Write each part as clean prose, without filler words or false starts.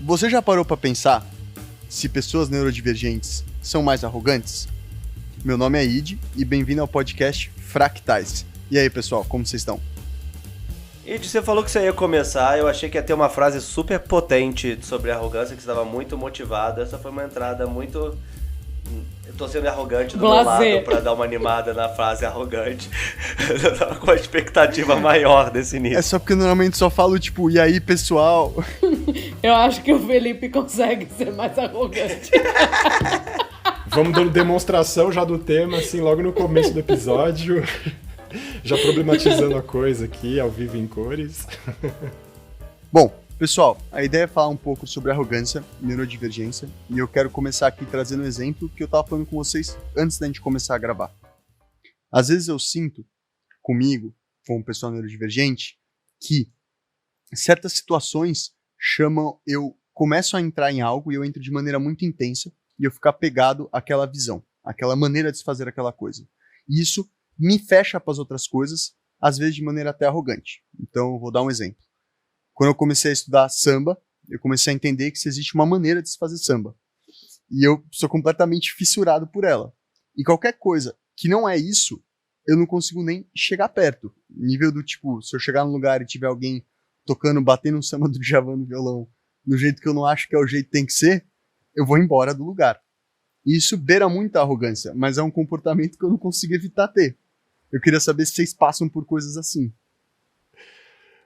Você já parou pra pensar se pessoas neurodivergentes são mais arrogantes? Meu nome é Id e bem-vindo ao podcast Fractais. E aí, pessoal, como vocês estão? Id, você falou que você ia começar, eu achei que ia ter uma frase super potente sobre arrogância, que você estava muito motivado. Essa foi uma entrada muito... Eu tô sendo arrogante do meu lado pra dar uma animada na frase arrogante. Eu tava com a expectativa maior desse início. É só porque normalmente só falo, tipo, e aí, pessoal? Eu acho que o Felipe consegue ser mais arrogante. Vamos dando demonstração já do tema, assim, logo no começo do episódio. Já problematizando a coisa aqui, ao vivo em cores. Bom, pessoal, a ideia é falar um pouco sobre arrogância e neurodivergência, e eu quero começar aqui trazendo um exemplo que eu tava falando com vocês antes da gente começar a gravar. Às vezes eu sinto, comigo, como pessoa neurodivergente, que certas situações eu começo a entrar em algo e eu entro de maneira muito intensa, e eu fico apegado àquela visão, àquela maneira de se fazer aquela coisa. E isso me fecha para as outras coisas, às vezes de maneira até arrogante. Então, eu vou dar um exemplo. Quando eu comecei a estudar samba, eu comecei a entender que existe uma maneira de se fazer samba. E eu sou completamente fissurado por ela. E qualquer coisa que não é isso, eu não consigo nem chegar perto. Nível do tipo, se eu chegar num lugar e tiver alguém tocando, batendo um samba do Djavan no violão, do jeito que eu não acho que é o jeito que tem que ser, eu vou embora do lugar. E isso beira muita arrogância, mas é um comportamento que eu não consigo evitar ter. Eu queria saber se vocês passam por coisas assim.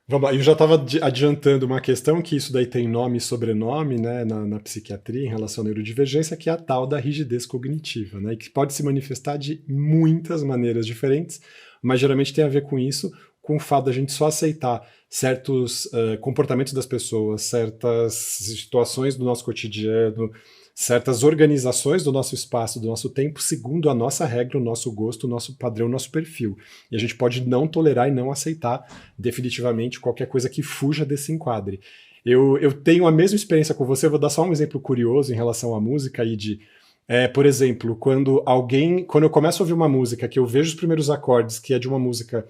Vamos lá, eu já estava adiantando uma questão que isso daí tem nome e sobrenome, né, na psiquiatria em relação à neurodivergência, que é a tal da rigidez cognitiva, né, que pode se manifestar de muitas maneiras diferentes, mas geralmente tem a ver com isso, com o fato da gente só aceitar certos comportamentos das pessoas, certas situações do nosso cotidiano, certas organizações do nosso espaço, do nosso tempo, segundo a nossa regra, o nosso gosto, o nosso padrão, o nosso perfil. E a gente pode não tolerar e não aceitar definitivamente qualquer coisa que fuja desse enquadre. Eu tenho a mesma experiência com você, vou dar só um exemplo curioso em relação à música e por exemplo, quando eu começo a ouvir uma música que eu vejo os primeiros acordes, que é de uma música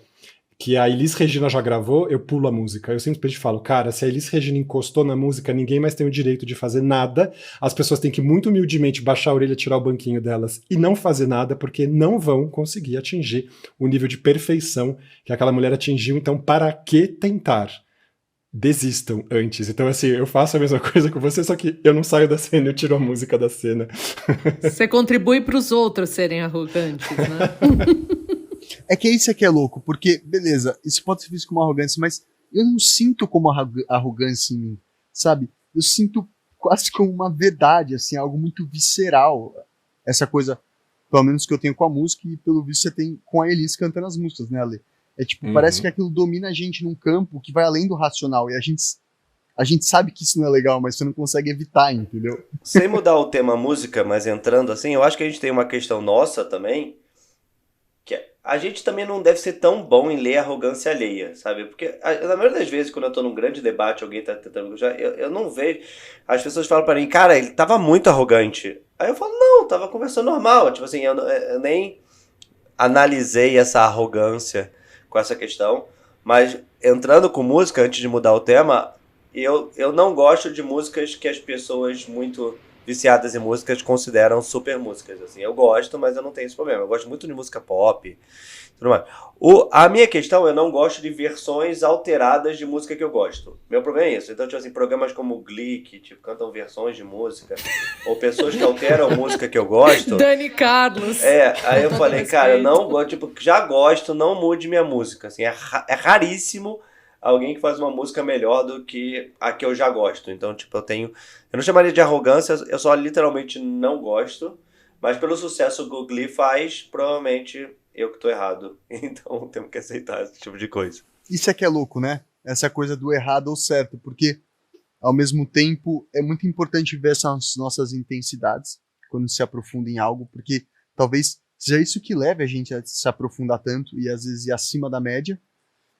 que a Elis Regina já gravou, eu pulo a música. Eu simplesmente falo, cara, se a Elis Regina encostou na música, ninguém mais tem o direito de fazer nada. As pessoas têm que muito humildemente baixar a orelha, tirar o banquinho delas e não fazer nada, porque não vão conseguir atingir o nível de perfeição que aquela mulher atingiu. Então, para que tentar? Desistam antes. Então, assim, eu faço a mesma coisa com você, só que eu não saio da cena, eu tiro a música da cena. Você contribui para os outros serem arrogantes, né? É que isso aqui é louco, porque, beleza, isso pode ser visto como arrogância, mas eu não sinto como arrogância em mim, sabe? Eu sinto quase como uma verdade, assim, algo muito visceral. Essa coisa, pelo menos que eu tenho com a música, e pelo visto você tem com a Elis cantando as músicas, né, Ale? É tipo, parece que aquilo domina a gente num campo que vai além do racional, e a gente sabe que isso não é legal, mas você não consegue evitar, entendeu? Sem mudar o tema música, mas entrando assim, eu acho que a gente tem uma questão nossa também, que a gente também não deve ser tão bom em ler a arrogância alheia, sabe? Porque na maioria das vezes, quando eu tô num grande debate, alguém tá tentando me puxar, eu não vejo. As pessoas falam pra mim, cara, ele tava muito arrogante. Aí eu falo, não, tava conversando normal. Tipo assim, eu nem analisei essa arrogância com essa questão. Mas entrando com música, antes de mudar o tema, eu não gosto de músicas que as pessoas muito viciadas em músicas consideram super músicas, assim. Eu gosto, mas eu não tenho esse problema. Eu gosto muito de música pop, tudo mais. A minha questão, eu não gosto de versões alteradas de música que eu gosto. Meu problema é isso. Então, tipo assim, programas como Glee, que tipo, cantam versões de música, ou pessoas que alteram música que eu gosto. Dani Carlos. Aí eu falei, cara, eu não gosto, tipo, já gosto, não mude minha música, assim. É raríssimo alguém que faz uma música melhor do que a que eu já gosto. Então, tipo, eu não chamaria de arrogância, eu só literalmente não gosto, mas pelo sucesso que o Glee faz, provavelmente eu que tô errado. Então, temos que aceitar esse tipo de coisa. Isso é que é louco, né? Essa coisa do errado ou certo, porque, ao mesmo tempo, é muito importante ver essas nossas intensidades quando se aprofunda em algo, porque talvez seja isso que leve a gente a se aprofundar tanto e, às vezes, ir acima da média,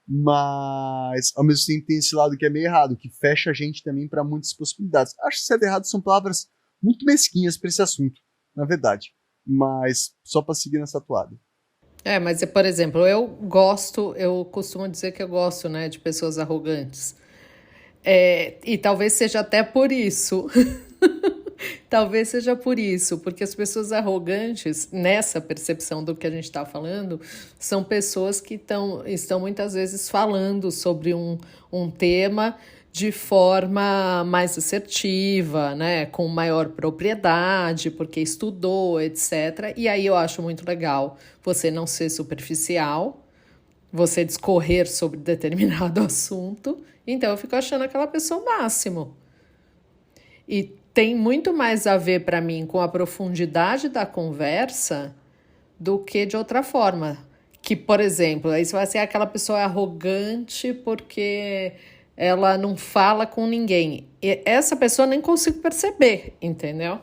mas ao mesmo tempo tem esse lado que é meio errado, que fecha a gente também para muitas possibilidades. Acho que certo e errado são palavras muito mesquinhas para esse assunto, na verdade, mas só para seguir nessa toada. Mas, por exemplo, eu costumo dizer que eu gosto, né, de pessoas arrogantes. E talvez seja até por isso. Talvez seja por isso, porque as pessoas arrogantes, nessa percepção do que a gente está falando, são pessoas que estão muitas vezes falando sobre um tema de forma mais assertiva, né? Com maior propriedade, porque estudou, etc. E aí eu acho muito legal você não ser superficial, você discorrer sobre determinado assunto. Então eu fico achando aquela pessoa o máximo. E tem muito mais a ver para mim com a profundidade da conversa do que de outra forma. Que, por exemplo, aí você vai ser aquela pessoa arrogante porque ela não fala com ninguém. E essa pessoa eu nem consigo perceber, entendeu?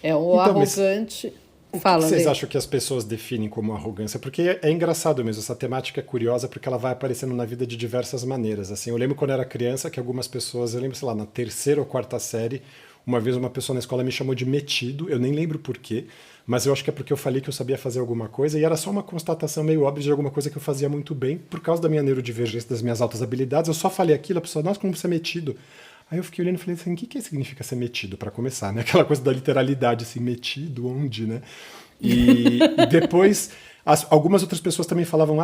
É o arrogante. O que vocês acham que as pessoas definem como arrogância? Porque é engraçado mesmo, essa temática é curiosa porque ela vai aparecendo na vida de diversas maneiras. Assim, eu lembro quando eu era criança que algumas pessoas, eu lembro, sei lá, na terceira ou quarta série, uma vez uma pessoa na escola me chamou de metido, eu nem lembro por quê, mas eu acho que é porque eu falei que eu sabia fazer alguma coisa e era só uma constatação meio óbvia de alguma coisa que eu fazia muito bem, por causa da minha neurodivergência, das minhas altas habilidades, eu só falei aquilo, a pessoa, nossa, como você é metido. Aí eu fiquei olhando e falei assim, o que significa ser metido, para começar, né? Aquela coisa da literalidade, assim, metido, onde, né? E depois, algumas outras pessoas também falavam,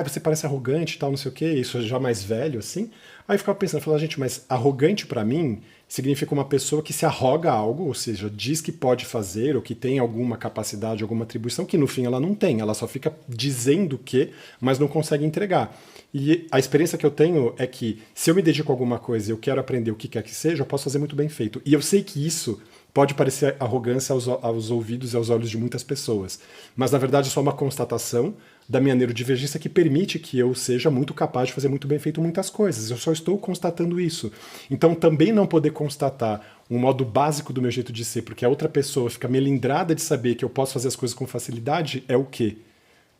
você parece arrogante e tal, não sei o quê, isso já mais velho, assim. Aí eu ficava pensando, falava, gente, mas arrogante para mim significa uma pessoa que se arroga a algo, ou seja, diz que pode fazer, ou que tem alguma capacidade, alguma atribuição, que no fim ela não tem, ela só fica dizendo que, mas não consegue entregar. E a experiência que eu tenho é que se eu me dedico a alguma coisa e eu quero aprender o que quer que seja, eu posso fazer muito bem feito. E eu sei que isso pode parecer arrogância aos ouvidos e aos olhos de muitas pessoas, mas na verdade é só uma constatação da minha neurodivergência que permite que eu seja muito capaz de fazer muito bem feito muitas coisas. Eu só estou constatando isso. Então também não poder constatar um modo básico do meu jeito de ser, porque a outra pessoa fica melindrada de saber que eu posso fazer as coisas com facilidade, é o quê?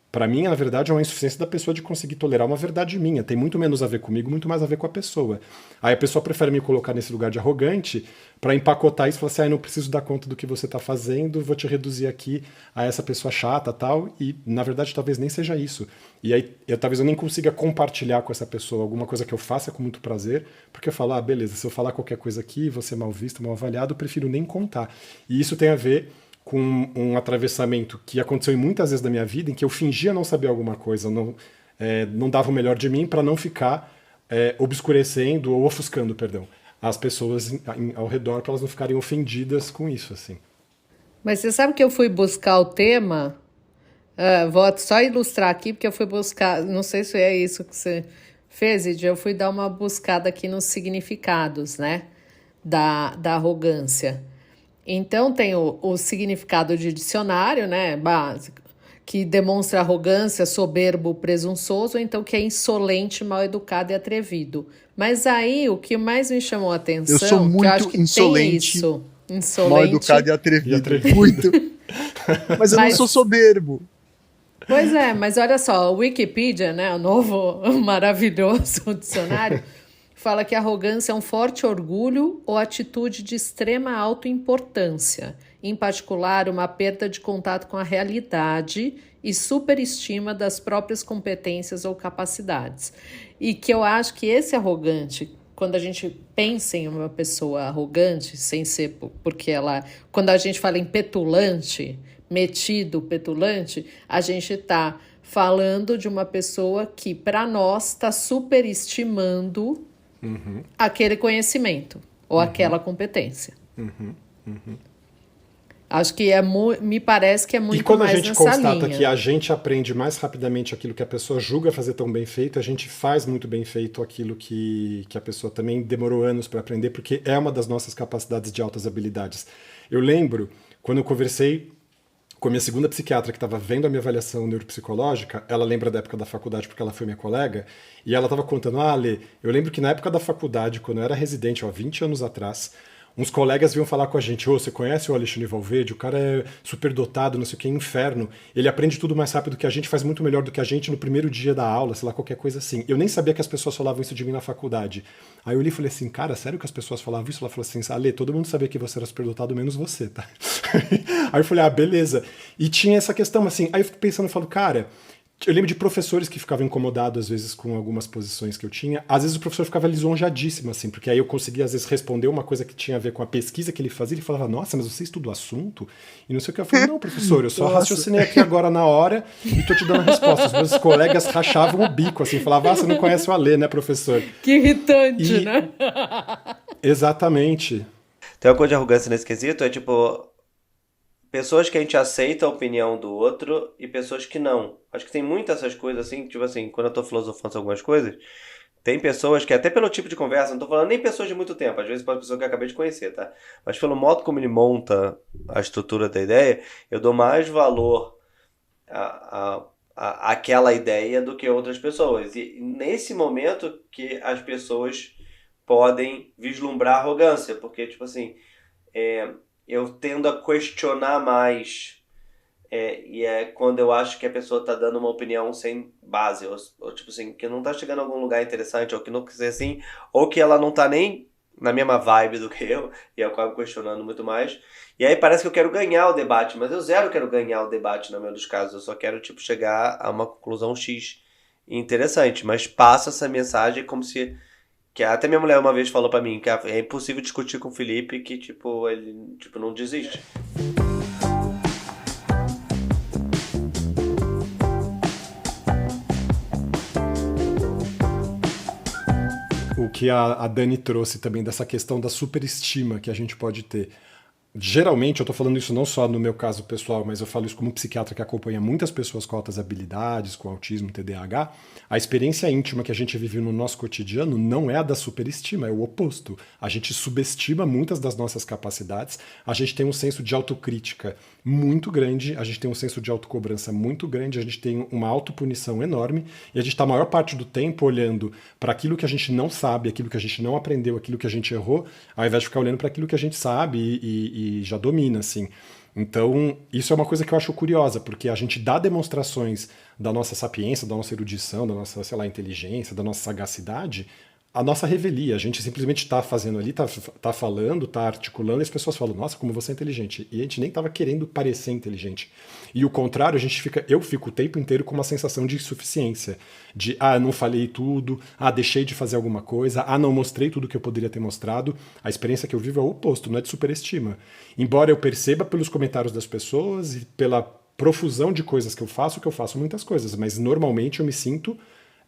Para mim, na verdade, é uma insuficiência da pessoa de conseguir tolerar uma verdade minha. Tem muito menos a ver comigo, muito mais a ver com a pessoa. Aí a pessoa prefere me colocar nesse lugar de arrogante para empacotar isso e falar assim, não preciso dar conta do que você está fazendo, vou te reduzir aqui a essa pessoa chata tal. E, na verdade, talvez nem seja isso. E aí, talvez eu nem consiga compartilhar com essa pessoa alguma coisa que eu faça com muito prazer, porque eu falo, beleza, se eu falar qualquer coisa aqui, vou ser mal visto, mal avaliado, eu prefiro nem contar. E isso tem a ver com um atravessamento que aconteceu em muitas vezes da minha vida, em que eu fingia não saber alguma coisa, não dava o melhor de mim para não ficar obscurecendo ou ofuscando, perdão, as pessoas ao redor, para elas não ficarem ofendidas com isso, assim. Mas você sabe que eu fui buscar o tema? Vou só ilustrar aqui, porque eu fui buscar, não sei se é isso que você fez, Id, eu fui dar uma buscada aqui nos significados, né, da arrogância. Então tem o significado de dicionário, né, básico, que demonstra arrogância, soberbo, presunçoso, então que é insolente, mal educado e atrevido. Mas aí o que mais me chamou a atenção, eu sou muito que eu acho que insolente, tem isso, insolente, mal educado e atrevido. Muito. Mas eu não sou soberbo. Pois é, mas olha só, o Wikipedia, né, o novo maravilhoso dicionário, fala que arrogância é um forte orgulho ou atitude de extrema autoimportância, em particular uma perda de contato com a realidade e superestima das próprias competências ou capacidades. E que eu acho que esse arrogante, quando a gente pensa em uma pessoa arrogante, sem ser porque ela... Quando a gente fala em petulante, metido, petulante, a gente está falando de uma pessoa que, para nós, está superestimando aquele conhecimento ou aquela competência. Acho que me parece que é muito mais nessa linha. E quando a gente constata que a gente aprende mais rapidamente aquilo que a pessoa julga fazer tão bem feito, a gente faz muito bem feito aquilo que a pessoa também demorou anos para aprender, porque é uma das nossas capacidades de altas habilidades. Eu lembro, quando eu conversei com a minha segunda psiquiatra, que estava vendo a minha avaliação neuropsicológica, ela lembra da época da faculdade porque ela foi minha colega, e ela estava contando, Lê, eu lembro que na época da faculdade, quando eu era residente, 20 anos atrás, uns colegas vinham falar com a gente, você conhece o Alexandre Valverde? O cara é super dotado, não sei o que, inferno. Ele aprende tudo mais rápido que a gente, faz muito melhor do que a gente no primeiro dia da aula, sei lá, qualquer coisa assim. Eu nem sabia que as pessoas falavam isso de mim na faculdade. Aí eu li e falei assim, cara, sério que as pessoas falavam isso? Ela falou assim, Lê, todo mundo sabia que você era super dotado, menos você, tá? Aí eu falei, beleza. E tinha essa questão, assim, aí eu fico pensando, eu falo, cara, Eu lembro de professores que ficavam incomodados, às vezes, com algumas posições que eu tinha. Às vezes o professor ficava lisonjadíssimo, assim, porque aí eu conseguia, às vezes, responder uma coisa que tinha a ver com a pesquisa que ele fazia. Ele falava, nossa, mas você estuda o assunto? E não sei o que. Eu falei, não, professor, eu só raciocinei aqui agora na hora e tô te dando a resposta. Os meus colegas rachavam o bico, assim, falavam, você não conhece o Alê, né, professor? Que irritante, né? Exatamente. Tem uma coisa de arrogância nesse quesito, é tipo... pessoas que a gente aceita a opinião do outro e pessoas que não. Acho que tem muitas essas coisas assim, tipo assim, quando eu tô filosofando sobre algumas coisas, tem pessoas que, até pelo tipo de conversa, não tô falando nem pessoas de muito tempo, às vezes pode ser pessoa que eu acabei de conhecer, tá? Mas pelo modo como ele monta a estrutura da ideia, eu dou mais valor àquela ideia do que outras pessoas. E nesse momento que as pessoas podem vislumbrar arrogância, porque, tipo assim, eu tendo a questionar mais. E é quando eu acho que a pessoa tá dando uma opinião sem base, ou tipo assim, que não tá chegando a algum lugar interessante, ou que não quiser assim, ou que ela não tá nem na mesma vibe do que eu, e eu acabo questionando muito mais. E aí parece que eu quero ganhar o debate, mas eu zero quero ganhar o debate na maioria dos casos, eu só quero tipo chegar a uma conclusão X interessante, mas passa essa mensagem como se... que até minha mulher uma vez falou pra mim que é impossível discutir com o Felipe, que tipo, ele tipo, não desiste. O que a Dani trouxe também dessa questão da superestima que a gente pode ter. Geralmente, eu estou falando isso não só no meu caso pessoal, mas eu falo isso como psiquiatra que acompanha muitas pessoas com altas habilidades, com autismo, TDAH. A experiência íntima que a gente vive no nosso cotidiano não é a da superestima, é o oposto. A gente subestima muitas das nossas capacidades, a gente tem um senso de autocrítica muito grande, a gente tem um senso de autocobrança muito grande, a gente tem uma autopunição enorme e a gente está a maior parte do tempo olhando para aquilo que a gente não sabe, aquilo que a gente não aprendeu, aquilo que a gente errou, ao invés de ficar olhando para aquilo que a gente sabe e já domina, assim. Então, isso é uma coisa que eu acho curiosa, porque a gente dá demonstrações da nossa sapiência, da nossa erudição, da nossa, sei lá, inteligência, da nossa sagacidade, a nossa revelia. A gente simplesmente está fazendo ali, tá falando, está articulando, e as pessoas falam, nossa, como você é inteligente. E a gente nem estava querendo parecer inteligente. E o contrário, eu fico o tempo inteiro com uma sensação de insuficiência. De, não falei tudo, deixei de fazer alguma coisa, não mostrei tudo que eu poderia ter mostrado. A experiência que eu vivo é o oposto, não é de superestima. Embora eu perceba pelos comentários das pessoas e pela profusão de coisas que eu faço muitas coisas, mas normalmente eu me sinto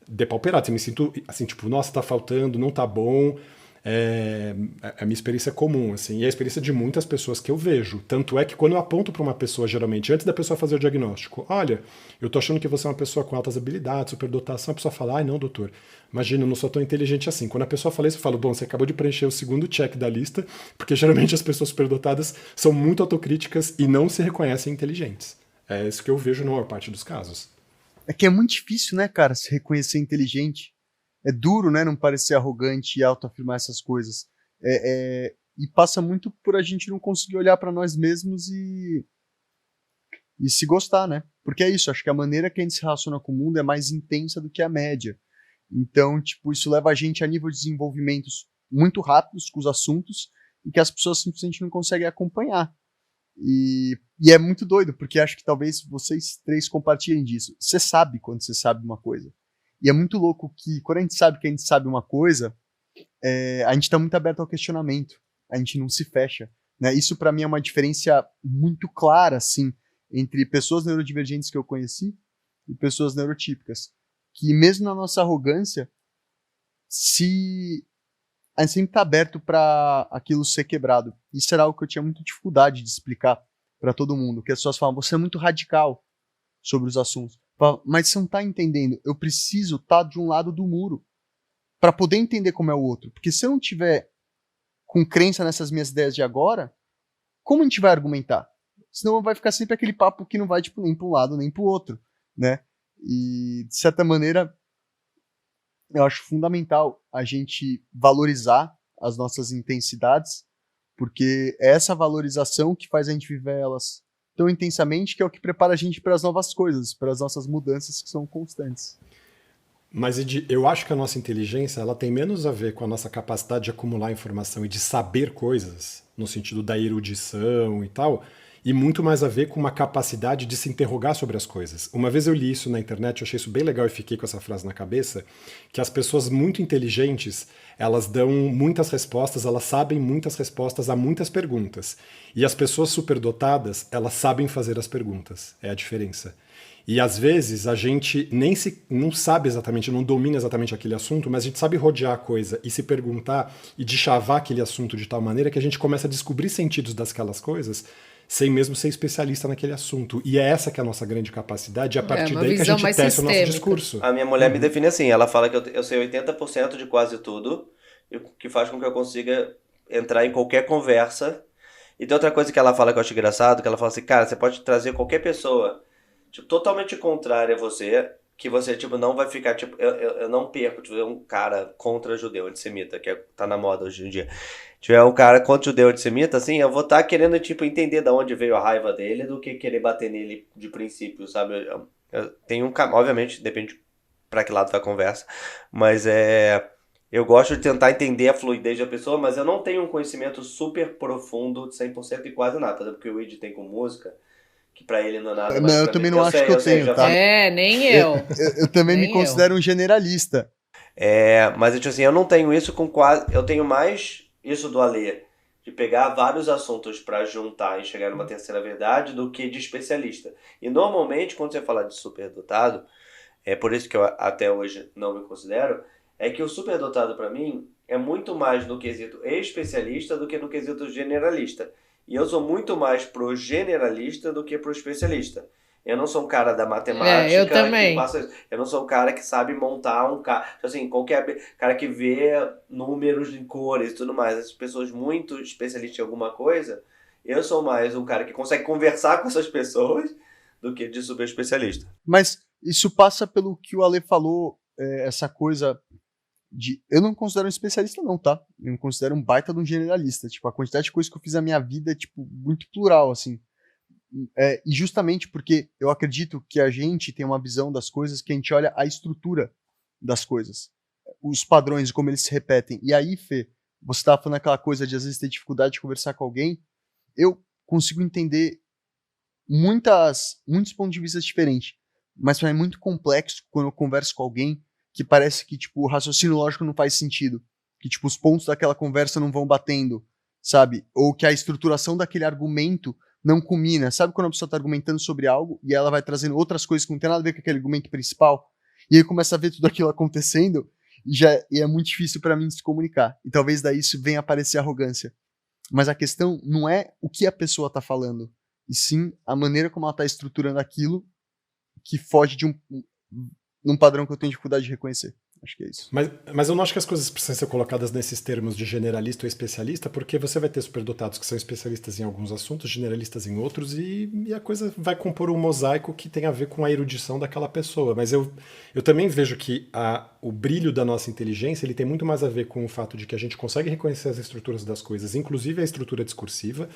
depauperado, eu me sinto assim, tipo, nossa, tá faltando, não tá bom. É a minha experiência comum, assim, e a experiência de muitas pessoas que eu vejo. Tanto é que quando eu aponto para uma pessoa, geralmente, antes da pessoa fazer o diagnóstico, olha, eu tô achando que você é uma pessoa com altas habilidades, superdotação, a pessoa fala, ai não, doutor, imagina, eu não sou tão inteligente assim. Quando a pessoa fala isso, eu falo, bom, você acabou de preencher o segundo check da lista, porque geralmente as pessoas superdotadas são muito autocríticas e não se reconhecem inteligentes. É isso que eu vejo na maior parte dos casos. É que é muito difícil, né, cara, se reconhecer inteligente. É duro, né, não parecer arrogante e autoafirmar essas coisas. E passa muito por a gente não conseguir olhar para nós mesmos e se gostar, né? Porque é isso, acho que a maneira que a gente se relaciona com o mundo é mais intensa do que a média. Então, tipo, isso leva a gente a nível de desenvolvimentos muito rápidos com os assuntos e que as pessoas simplesmente não conseguem acompanhar. E é muito doido, porque acho que talvez vocês três compartilhem disso. Você sabe quando você sabe uma coisa. E é muito louco que quando a gente sabe que a gente sabe uma coisa, a gente está muito aberto ao questionamento. A gente não se fecha. Né? Isso para mim é uma diferença muito clara, assim, entre pessoas neurodivergentes que eu conheci e pessoas neurotípicas. Que mesmo na nossa arrogância, a gente sempre está aberto para aquilo ser quebrado. Isso era algo que eu tinha muita dificuldade de explicar para todo mundo. Que as pessoas falam, você é muito radical sobre os assuntos. Mas você não está entendendo. Eu preciso estar de um lado do muro para poder entender como é o outro. Porque se eu não tiver com crença nessas minhas ideias de agora, como a gente vai argumentar? Senão vai ficar sempre aquele papo que não vai tipo, nem para um lado nem para o outro. Né? E, de certa maneira, eu acho fundamental a gente valorizar as nossas intensidades, porque é essa valorização que faz a gente viver elas tão intensamente, que é o que prepara a gente para as novas coisas, para as nossas mudanças que são constantes. Mas eu acho que a nossa inteligência ela tem menos a ver com a nossa capacidade de acumular informação e de saber coisas, no sentido da erudição e tal, e muito mais a ver com uma capacidade de se interrogar sobre as coisas. Uma vez eu li isso na internet, eu achei isso bem legal e fiquei com essa frase na cabeça, que as pessoas muito inteligentes, elas dão muitas respostas, elas sabem muitas respostas a muitas perguntas. E as pessoas superdotadas, elas sabem fazer as perguntas. É a diferença. E às vezes a gente não sabe exatamente, não domina exatamente aquele assunto, mas a gente sabe rodear a coisa e se perguntar e deschavar aquele assunto de tal maneira que a gente começa a descobrir sentidos daquelas coisas sem mesmo ser especialista naquele assunto. E é essa que é a nossa grande capacidade, e a partir daí que a gente testa o nosso discurso. A minha mulher me define assim, ela fala que eu sei 80% de quase tudo, o que faz com que eu consiga entrar em qualquer conversa. E tem outra coisa que ela fala que eu acho engraçado, que ela fala assim, cara, você pode trazer qualquer pessoa tipo, totalmente contrária a você, que você, tipo, não vai ficar, tipo, eu não perco, tipo, um cara contra judeu, antissemita, que tá na moda hoje em dia. Tiver um cara contra judeu, antissemita, assim, eu vou estar querendo, tipo, entender de onde veio a raiva dele do que querer bater nele de princípio, sabe? Eu tenho um caminho, obviamente, depende pra que lado vai a conversa, mas eu gosto de tentar entender a fluidez da pessoa, mas eu não tenho um conhecimento super profundo de 100% e quase nada, porque o Id tem com música, que pra ele não é nada mais. Não, eu também não acho que eu tenho, tá? Nem eu. Eu também me Nem considero um generalista. Mas tipo assim, eu não tenho isso com quase. Eu tenho mais isso do Alê, de pegar vários assuntos pra juntar e chegar numa terceira verdade, do que de especialista. E normalmente, quando você fala de superdotado, é por isso que eu até hoje não me considero, é que o superdotado pra mim é muito mais no quesito especialista do que no quesito generalista. E eu sou muito mais pro generalista do que pro especialista. Eu não sou um cara da matemática. Eu também. Eu não sou um cara que sabe montar um carro. Assim, qualquer cara que vê números em cores e tudo mais. As pessoas muito especialistas em alguma coisa, eu sou mais um cara que consegue conversar com essas pessoas do que de super especialista. Mas isso passa pelo que o Ale falou, essa coisa de... Eu não considero um especialista não, tá? Eu me considero um baita de um generalista. Tipo, a quantidade de coisas que eu fiz na minha vida é, tipo, muito plural, assim. E justamente porque eu acredito que a gente tem uma visão das coisas que a gente olha a estrutura das coisas. Os padrões, como eles se repetem. E aí, Fê, você tava falando aquela coisa de às vezes ter dificuldade de conversar com alguém. Eu consigo entender muitos pontos de vista diferentes. Mas pra mim é muito complexo quando eu converso com alguém que parece que, tipo, o raciocínio lógico não faz sentido. Que, tipo, os pontos daquela conversa não vão batendo, sabe? Ou que a estruturação daquele argumento não combina. Sabe quando a pessoa tá argumentando sobre algo e ela vai trazendo outras coisas que não tem nada a ver com aquele argumento principal? E aí começa a ver tudo aquilo acontecendo e é muito difícil pra mim se comunicar. E talvez daí isso venha aparecer arrogância. Mas a questão não é o que a pessoa tá falando, e sim a maneira como ela tá estruturando aquilo que foge de um padrão que eu tenho dificuldade de reconhecer. Acho que é isso. Mas eu não acho que as coisas precisam ser colocadas nesses termos de generalista ou especialista, porque você vai ter superdotados que são especialistas em alguns assuntos, generalistas em outros, e a coisa vai compor um mosaico que tem a ver com a erudição daquela pessoa. Mas eu também vejo que o brilho da nossa inteligência ele tem muito mais a ver com o fato de que a gente consegue reconhecer as estruturas das coisas, inclusive a estrutura discursiva,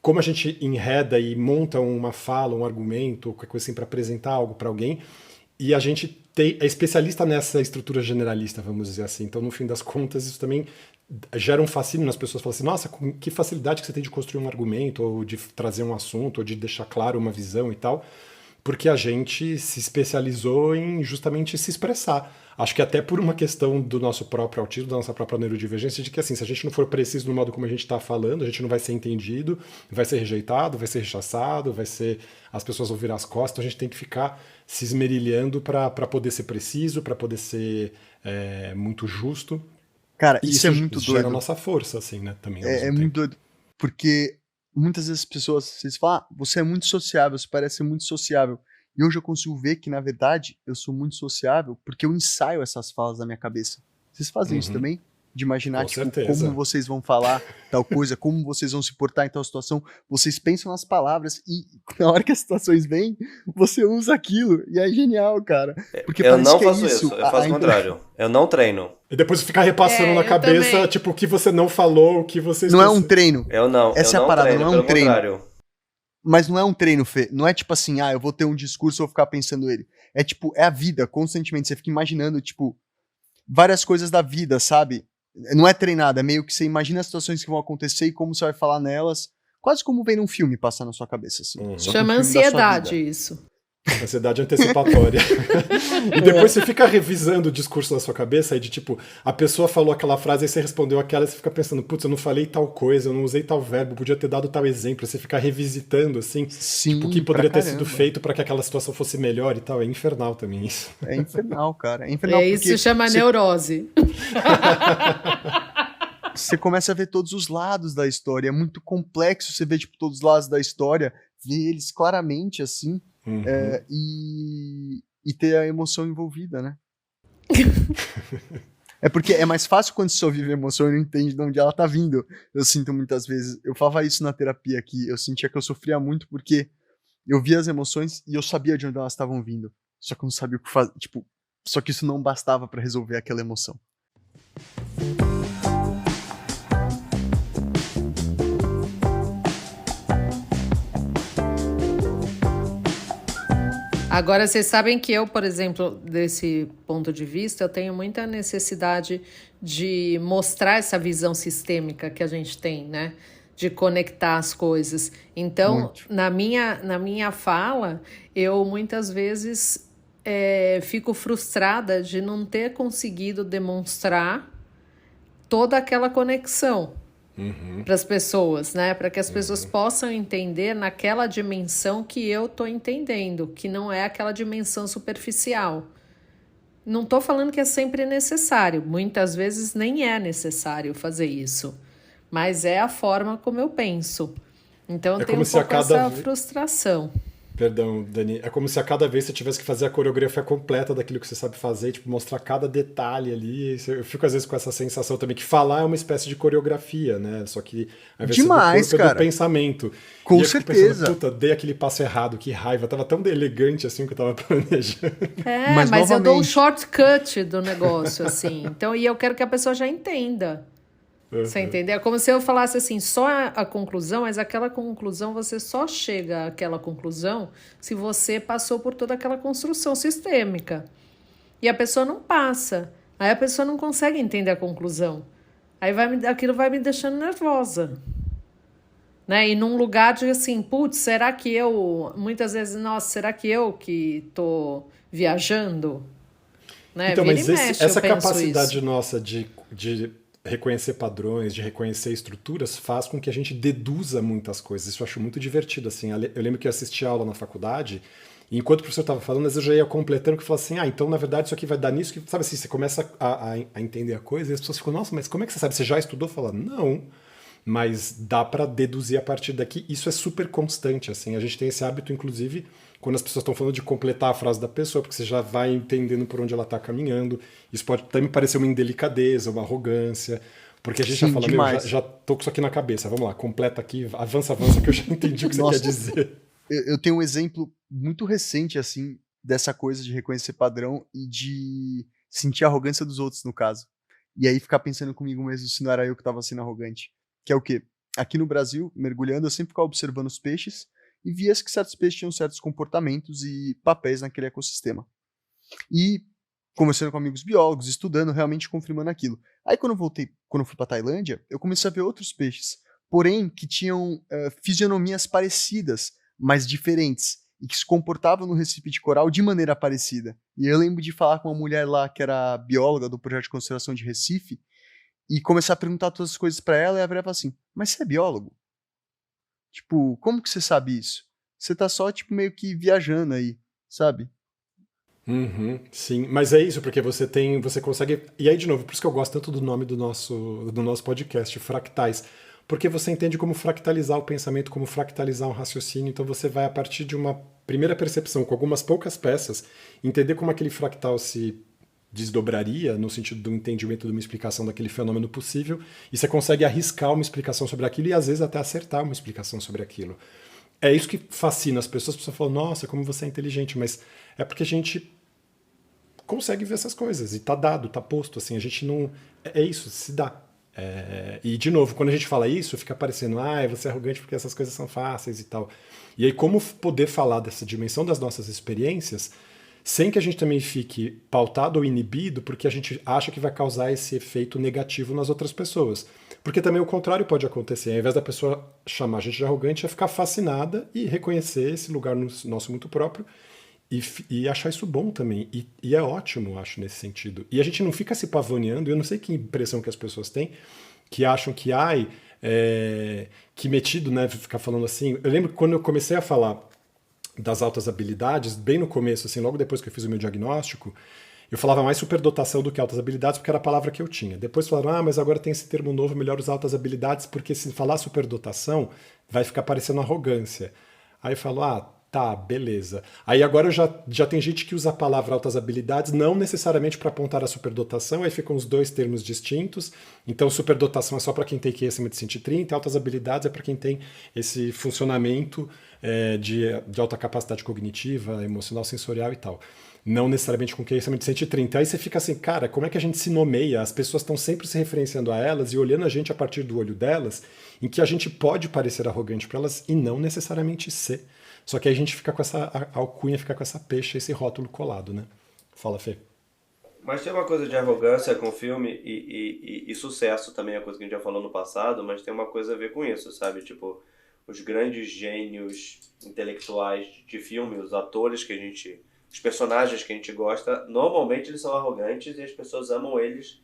como a gente enreda e monta uma fala, um argumento, qualquer coisa assim para apresentar algo para alguém, e a gente é especialista nessa estrutura generalista, vamos dizer assim. Então, no fim das contas, isso também gera um fascínio nas pessoas. Falam assim, nossa, que facilidade que você tem de construir um argumento, ou de trazer um assunto, ou de deixar claro uma visão e tal, porque a gente se especializou em justamente se expressar. Acho que até por uma questão do nosso próprio autismo, da nossa própria neurodivergência, de que assim, se a gente não for preciso no modo como a gente está falando, a gente não vai ser entendido, vai ser rejeitado, vai ser rechaçado, as pessoas vão virar as costas, então a gente tem que ficar se esmerilhando para poder ser preciso, para poder ser muito justo. Cara, isso é muito doido. Gera a nossa força, assim, né? Também. É muito doido. Porque muitas vezes as pessoas, vocês falam, você é muito sociável, você parece ser muito sociável. E hoje eu consigo ver que, na verdade, eu sou muito sociável porque eu ensaio essas falas na minha cabeça. Vocês fazem isso também? De imaginar, tipo, como vocês vão falar tal coisa, como vocês vão se portar em tal situação. Vocês pensam nas palavras e na hora que as situações vêm, você usa aquilo. E é genial, cara. Porque eu não faço isso, eu faço o contrário. Eu não treino. E depois ficar repassando na cabeça, também. Tipo, o que você não falou, o que você... Não é um treino. Eu não. Essa eu é a parada, treino, não é um treino. Contrário. Mas não é um treino, Fê. Não é tipo assim, eu vou ter um discurso e vou ficar pensando ele. É tipo, é a vida, constantemente. Você fica imaginando, tipo, várias coisas da vida, sabe? Não é treinado, é meio que você imagina as situações que vão acontecer e como você vai falar nelas, Quase como ver um filme passar na sua cabeça, assim. Só que um Chama filme da sua ansiedade vida. isso. Ansiedade antecipatória. E depois você fica revisando o discurso na sua cabeça, aí de tipo, a pessoa falou aquela frase, aí você respondeu aquela, e você fica pensando, putz, eu não falei tal coisa, eu não usei tal verbo, podia ter dado tal exemplo. Você fica revisitando, assim, Sim, tipo, o que poderia pra ter sido caramba. feito para que aquela situação fosse melhor e tal. É infernal também isso. É infernal, cara. É infernal Isso porque chama neurose. você começa a ver todos os lados da história. É muito complexo você ver, tipo, todos os lados da história, ver eles claramente, assim, e ter a emoção envolvida, né? É porque é mais fácil quando você só vive a emoção e não entende de onde ela tá vindo. Eu sinto muitas vezes. Eu falava isso na terapia aqui. Eu sentia que eu sofria muito porque eu via as emoções e eu sabia de onde elas estavam vindo. Só que eu não sabia o que fazer. Tipo, só que isso não bastava pra resolver aquela emoção. Agora, vocês sabem que eu, por exemplo, desse ponto de vista, eu tenho muita necessidade de mostrar essa visão sistêmica que a gente tem, né? De conectar as coisas. Então, Muito. na minha fala, eu muitas vezes fico frustrada de não ter conseguido demonstrar toda aquela conexão para as pessoas, né? Para que as pessoas possam entender naquela dimensão que eu tô entendendo, que não é aquela dimensão superficial. Não tô falando que é sempre necessário, muitas vezes nem é necessário fazer isso, mas é a forma como eu penso. Então eu tenho um pouco essa frustração. Perdão, Dani. É como se a cada vez você tivesse que fazer a coreografia completa daquilo que você sabe fazer, tipo, mostrar cada detalhe ali. Eu fico, às vezes, com essa sensação também que falar é uma espécie de coreografia, né? Só que ao invés de ser do corpo, é do pensamento. Com e eu certeza. fico pensando, puta, dei aquele passo errado, que raiva. Tava tão elegante assim o que eu tava planejando. Mas eu dou um shortcut do negócio, assim. Então, e eu quero que a pessoa já entenda. Você entendeu? É como se eu falasse assim, só a conclusão, mas aquela conclusão, você só chega àquela conclusão se você passou por toda aquela construção sistêmica. E a pessoa não passa. Aí a pessoa não consegue entender a conclusão. Aí aquilo vai me deixando nervosa. Né? E num lugar de assim, putz, será que eu... Muitas vezes, nossa, será que eu que tô viajando? Né? Então, mas essa eu penso capacidade isso. nossa de reconhecer padrões, de reconhecer estruturas, faz com que a gente deduza muitas coisas. Isso eu acho muito divertido, assim. Eu lembro que eu assisti aula na faculdade, e enquanto o professor estava falando, eu já ia completando, que eu falava assim, então, na verdade, isso aqui vai dar nisso, que, sabe assim, você começa a entender a coisa, e as pessoas ficam, nossa, mas como é que você sabe? Você já estudou? Fala, não, mas dá para deduzir a partir daqui. Isso é super constante, assim. A gente tem esse hábito, inclusive, quando as pessoas estão falando de completar a frase da pessoa, porque você já vai entendendo por onde ela está caminhando. Isso pode até me parecer uma indelicadeza, uma arrogância, porque a gente já fala, já tô com isso aqui na cabeça, vamos lá, completa aqui, avança, que eu já entendi o que você quer dizer. Eu tenho um exemplo muito recente, assim, dessa coisa de reconhecer padrão e de sentir a arrogância dos outros, no caso. E aí ficar pensando comigo mesmo se não era eu que estava sendo arrogante. Que é o quê? Aqui no Brasil, mergulhando, eu sempre ficava observando os peixes e via que certos peixes tinham certos comportamentos e papéis naquele ecossistema. E conversando com amigos biólogos, estudando, realmente confirmando aquilo. Aí quando eu fui pra Tailândia, eu comecei a ver outros peixes, porém que tinham fisionomias parecidas, mas diferentes, e que se comportavam no recife de coral de maneira parecida. E eu lembro de falar com uma mulher lá que era bióloga do projeto de conservação de Recife, e começar a perguntar todas as coisas pra ela, e a mulher falou assim, mas você é biólogo? Tipo, como que você sabe isso? Você tá só, tipo, meio que viajando aí, sabe? Sim, mas é isso, porque você consegue... E aí, de novo, por isso que eu gosto tanto do nome do nosso podcast, Fractais, porque você entende como fractalizar o pensamento, como fractalizar um raciocínio, então você vai, a partir de uma primeira percepção, com algumas poucas peças, entender como aquele fractal se desdobraria no sentido do entendimento de uma explicação daquele fenômeno possível, e você consegue arriscar uma explicação sobre aquilo e às vezes até acertar uma explicação sobre aquilo. É isso que fascina as pessoas falam, nossa, como você é inteligente, mas é porque a gente consegue ver essas coisas, e tá dado, tá posto, assim, a gente não... É isso, se dá. E, de novo, quando a gente fala isso, fica parecendo, você é arrogante porque essas coisas são fáceis e tal. E aí, como poder falar dessa dimensão das nossas experiências sem que a gente também fique pautado ou inibido porque a gente acha que vai causar esse efeito negativo nas outras pessoas. Porque também o contrário pode acontecer. Ao invés da pessoa chamar a gente de arrogante, é ficar fascinada e reconhecer esse lugar nosso muito próprio e achar isso bom também. E é ótimo, acho, nesse sentido. E a gente não fica se pavoneando, eu não sei que impressão que as pessoas têm, que acham que, que metido, né, ficar falando assim. Eu lembro que quando eu comecei a falar das altas habilidades, bem no começo, assim, logo depois que eu fiz o meu diagnóstico, eu falava mais superdotação do que altas habilidades, porque era a palavra que eu tinha. Depois falaram, mas agora tem esse termo novo, melhor usar altas habilidades, porque se falar superdotação, vai ficar parecendo arrogância. Aí eu falo, tá, beleza. Aí agora já tem gente que usa a palavra altas habilidades, não necessariamente para apontar a superdotação, aí ficam os dois termos distintos. Então superdotação é só para quem tem QI acima de 130, altas habilidades é para quem tem esse funcionamento de alta capacidade cognitiva, emocional, sensorial e tal. Não necessariamente com QI acima de 130. Aí você fica assim, cara, como é que a gente se nomeia? As pessoas estão sempre se referenciando a elas e olhando a gente a partir do olho delas, em que a gente pode parecer arrogante para elas e não necessariamente ser. Só que aí a gente fica com essa alcunha, fica com essa peixe, esse rótulo colado, né? Fala, Fê. Mas tem uma coisa de arrogância com filme e sucesso também, é coisa que a gente já falou no passado, mas tem uma coisa a ver com isso, sabe? Tipo, os grandes gênios intelectuais de filme, os atores os personagens que a gente gosta, normalmente eles são arrogantes e as pessoas amam eles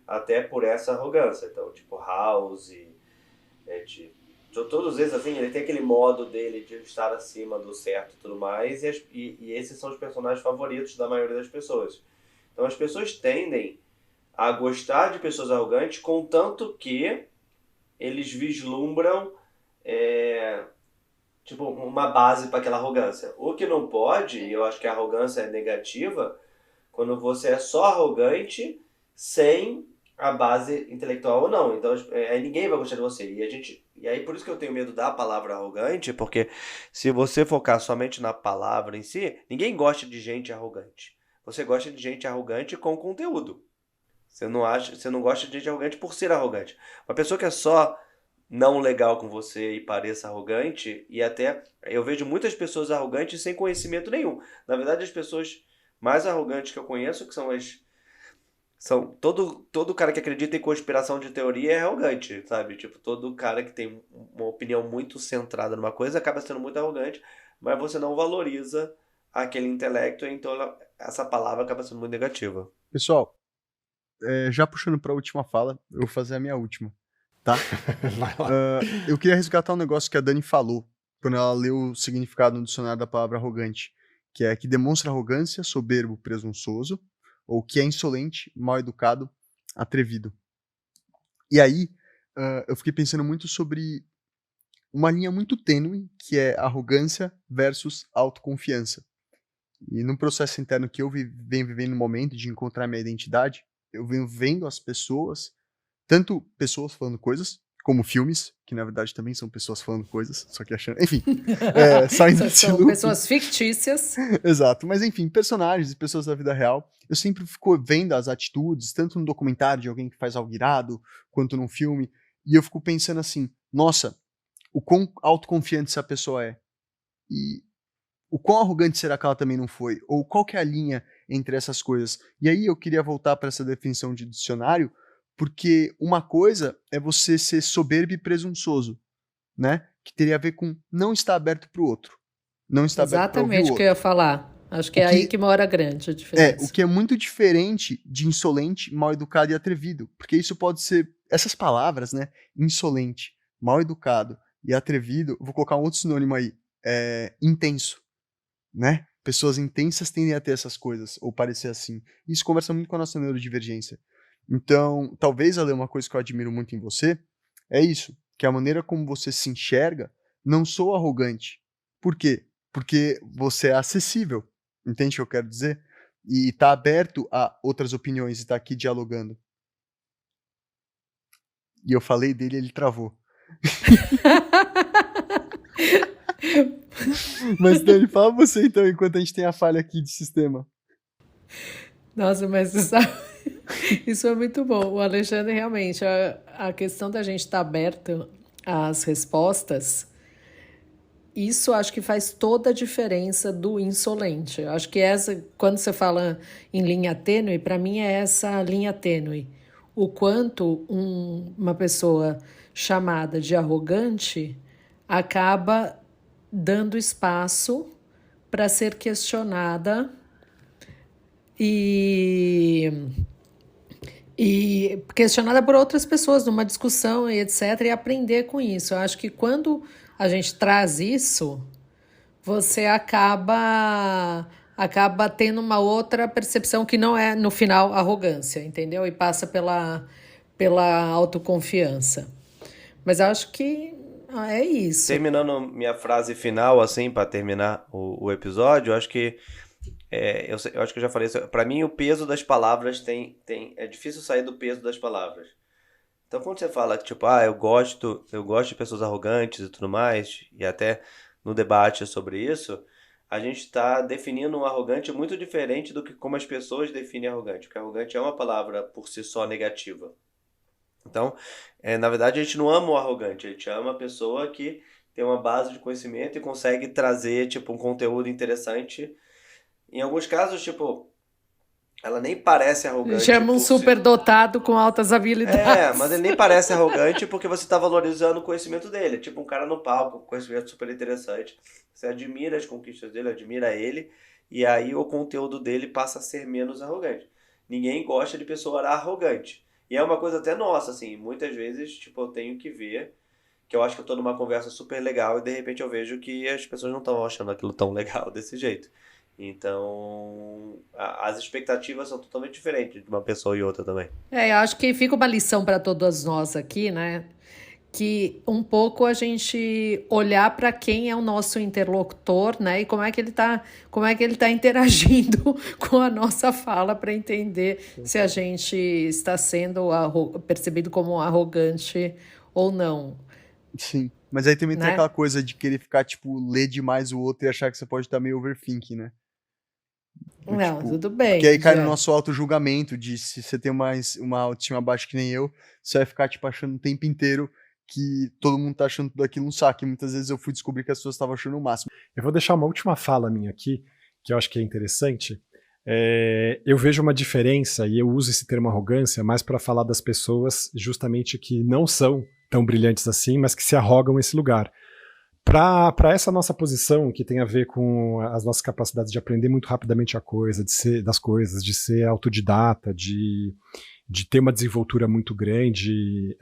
até por essa arrogância. Então, tipo, House, todos eles, assim, ele tem aquele modo dele de estar acima do certo e tudo mais, e esses são os personagens favoritos da maioria das pessoas. Então as pessoas tendem a gostar de pessoas arrogantes, contanto que eles vislumbram tipo, uma base para aquela arrogância. O que não pode, e eu acho que a arrogância é negativa, quando você é só arrogante sem a base intelectual ou não. Então, aí ninguém vai gostar de você. E aí por isso que eu tenho medo da palavra arrogante, porque se você focar somente na palavra em si, ninguém gosta de gente arrogante. Você gosta de gente arrogante com conteúdo. Você não gosta de gente arrogante por ser arrogante. Uma pessoa que é só não legal com você e pareça arrogante, e até eu vejo muitas pessoas arrogantes sem conhecimento nenhum. Na verdade, as pessoas mais arrogantes que eu conheço, que são todo cara que acredita em conspiração de teoria é arrogante, sabe? Tipo, todo cara que tem uma opinião muito centrada numa coisa acaba sendo muito arrogante, mas você não valoriza aquele intelecto, então essa palavra acaba sendo muito negativa. Pessoal, já puxando para a última fala, eu vou fazer a minha última, tá? Vai lá. Eu queria resgatar um negócio que a Dani falou quando ela leu o significado no dicionário da palavra arrogante, que é que demonstra arrogância, soberbo, presunçoso, ou que é insolente, mal educado, atrevido. E aí, eu fiquei pensando muito sobre uma linha muito tênue, que é arrogância versus autoconfiança. E no processo interno que eu venho vivendo no momento de encontrar minha identidade, eu venho vendo as pessoas, tanto pessoas falando coisas, como filmes, que na verdade também são pessoas falando coisas, só que achando... Enfim, saindo desse São loop. pessoas fictícias. Exato, mas enfim, personagens e pessoas da vida real, eu sempre fico vendo as atitudes, tanto no documentário de alguém que faz algo irado, quanto num filme, e eu fico pensando assim, nossa, o quão autoconfiante essa pessoa é, e o quão arrogante será que ela também não foi, ou qual que é a linha entre essas coisas. E aí eu queria voltar para essa definição de dicionário, porque uma coisa é você ser soberbo e presunçoso, né? Que teria a ver com não estar aberto para o outro, não estar aberto para ouvir o Exatamente o que eu outro. ia falar. Acho que é aí que mora a grande O diferença. que é muito diferente de insolente, mal educado e atrevido, porque isso pode ser, essas palavras, né? Insolente, mal educado e atrevido, vou colocar um outro sinônimo aí, intenso, né? Pessoas intensas tendem a ter essas coisas, ou parecer assim. Isso conversa muito com a nossa neurodivergência. Então, talvez, Ale, uma coisa que eu admiro muito em você é isso, que a maneira como você se enxerga, não sou arrogante. Por quê? Porque você é acessível, entende o que eu quero dizer? E tá aberto a outras opiniões e tá aqui dialogando. E eu falei dele e ele travou. Mas, Dani, fala você então, enquanto a gente tem a falha aqui de sistema. Nossa, mas isso é muito bom. O Alexandre, realmente, a questão da gente estar aberto às respostas isso acho que faz toda a diferença do insolente. Eu acho que quando você fala em linha tênue, para mim é essa linha tênue. O quanto uma pessoa chamada de arrogante acaba dando espaço para ser questionada e questionada por outras pessoas numa discussão e etc. E aprender com isso. Eu acho que quando a gente traz isso, você acaba tendo uma outra percepção que não é, no final, arrogância, entendeu? E passa pela autoconfiança. Mas eu acho que é isso. Terminando minha frase final, assim, para terminar o episódio, eu acho que eu acho que eu já falei isso. Para mim, o peso das palavras é difícil sair do peso das palavras. Então, quando você fala que, tipo, eu gosto de pessoas arrogantes e tudo mais, e até no debate sobre isso, a gente está definindo um arrogante muito diferente do que como as pessoas definem arrogante, porque arrogante é uma palavra por si só negativa. Então, na verdade, a gente não ama o arrogante, a gente ama a pessoa que tem uma base de conhecimento e consegue trazer, tipo, um conteúdo interessante. Em alguns casos, tipo, ela nem parece arrogante. Chama um superdotado com altas habilidades. Mas ele nem parece arrogante porque você está valorizando o conhecimento dele. Tipo, um cara no palco com conhecimento super interessante. Você admira as conquistas dele, admira ele, e aí o conteúdo dele passa a ser menos arrogante. Ninguém gosta de pessoa arrogante. E é uma coisa até nossa, assim, muitas vezes, tipo, eu tenho que ver que eu acho que eu tô numa conversa super legal e de repente eu vejo que as pessoas não estão achando aquilo tão legal desse jeito. Então, as expectativas são totalmente diferentes de uma pessoa e outra também. Eu acho que fica uma lição para todas nós aqui, né? Que um pouco a gente olhar para quem é o nosso interlocutor, né? E como é que ele tá interagindo com a nossa fala para entender se a gente está sendo percebido como arrogante ou não. Sim, mas aí também tem aquela coisa de querer ficar, tipo, ler demais o outro e achar que você pode estar meio overthinking, né? Não, tipo, tudo bem. Porque aí cai no nosso auto-julgamento de se você tem uma autoestima baixa que nem eu, você vai ficar, tipo, achando o tempo inteiro que todo mundo tá achando tudo aquilo um saco. E muitas vezes eu fui descobrir que as pessoas estavam achando o máximo. Eu vou deixar uma última fala minha aqui, que eu acho que é interessante. Eu vejo uma diferença, e eu uso esse termo arrogância, mais para falar das pessoas justamente que não são tão brilhantes assim, mas que se arrogam esse lugar. Para essa nossa posição, que tem a ver com as nossas capacidades de aprender muito rapidamente das coisas, de ser autodidata, de ter uma desenvoltura muito grande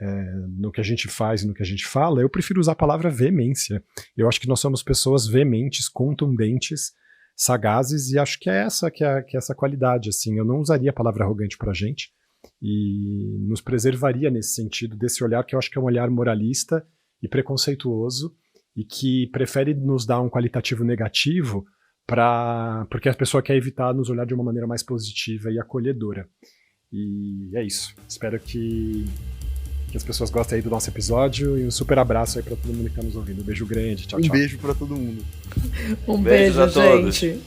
no que a gente faz e no que a gente fala, eu prefiro usar a palavra veemência. Eu acho que nós somos pessoas veementes, contundentes, sagazes, e acho que é essa qualidade. Assim. Eu não usaria a palavra arrogante para a gente, e nos preservaria nesse sentido, desse olhar que eu acho que é um olhar moralista e preconceituoso, e que prefere nos dar um qualitativo negativo porque a pessoa quer evitar nos olhar de uma maneira mais positiva e acolhedora. E é isso. Espero que as pessoas gostem aí do nosso episódio, e um super abraço aí pra todo mundo que tá nos ouvindo. Um beijo grande, tchau, tchau. Um beijo pra todo mundo. Um beijo, a todos. gente.